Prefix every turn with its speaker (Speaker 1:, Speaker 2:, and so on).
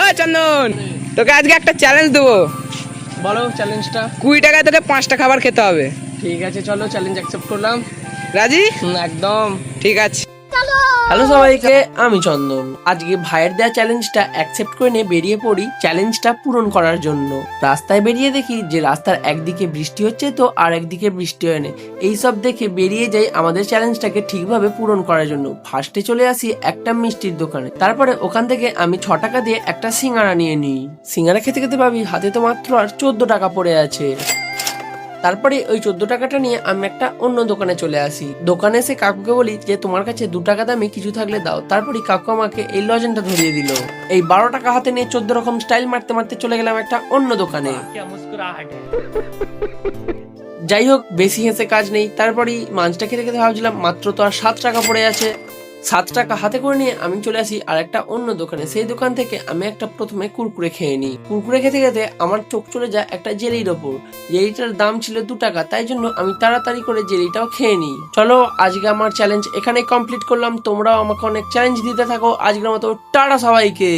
Speaker 1: ও চন্দন, তোকে আজকে একটা চ্যালেঞ্জ দেবো।
Speaker 2: বলো চ্যালেঞ্জটা।
Speaker 1: 20 টাকায় তোকে 5টা খাবার খেতে হবে।
Speaker 2: ঠিক আছে, চলো চ্যালেঞ্জ অ্যাকসেপ্ট করলাম।
Speaker 1: রাজি?
Speaker 2: একদম
Speaker 1: ঠিক আছে।
Speaker 2: হ্যালো সবাইকে, আমি চন্দন। আজকে ভাইয়ের দেওয়া চ্যালেঞ্জটা অ্যাকসেপ্ট করে নিয়ে বেরিয়ে পড়ি চ্যালেঞ্জটা পূরণ করার জন্য। রাস্তায় বেরিয়ে দেখি যে রাস্তার একদিকে বৃষ্টি হচ্ছে তো আর একদিকে বৃষ্টি হয় না। এইসব দেখে বেরিয়ে যাই আমাদের চ্যালেঞ্জটাকে ঠিকভাবে পূরণ করার জন্য। ফার্স্টে চলে আসি একটা মিষ্টির দোকানে, তারপরে ওখান থেকে আমি 6 টাকা দিয়ে একটা সিঙ্গারা নিয়ে নিই। সিঙ্গারা খেতে খেতে ভাবি হাতে তো মাত্র আর 14 টাকা পড়ে আছে। তারপরে ওই 14 টাকাটা নিয়ে আমি একটা অন্য দোকানে চলে আসি। দোকানে এসে কাকুকে বলি যে তোমার কাছে 2 টাকা দামে কিছু থাকলে দাও। তারপরে কাকু আমাকে এই লজেনটা ধরিয়ে দিল। এই 12 টাকা হাতে নিয়ে 14 রকম স্টাইল মারতে মারতে চলে গেলাম একটা অন্য দোকানে। যাই হোক, বেশি হেসে কাজ নেই। তারপরে মাছটা খেতে খেতে ভাবছিলাম মাত্র তো আর 7 টাকা পড়ে আছে। 7 টাকা হাতে করে নিয়ে আমি চলে আসি আর একটা অন্য দোকানে। সেই দোকান থেকে আমি একটা প্রথমে কুরকুরে খেয়ে নিই। কুরকুরে খেতে খেতে আমার চোখ চলে যায় একটা জেলির ওপর। জেলিটার দাম ছিল 2 টাকা, তাই জন্য আমি তাড়াতাড়ি করে জেলিটাও খেয়ে নিই। চলো, আজকে আমার চ্যালেঞ্জ এখানেই কমপ্লিট করলাম। তোমরাও আমাকে অনেক চ্যালেঞ্জ দিতে থাকো। আজকের মতো টাটা সবাইকে।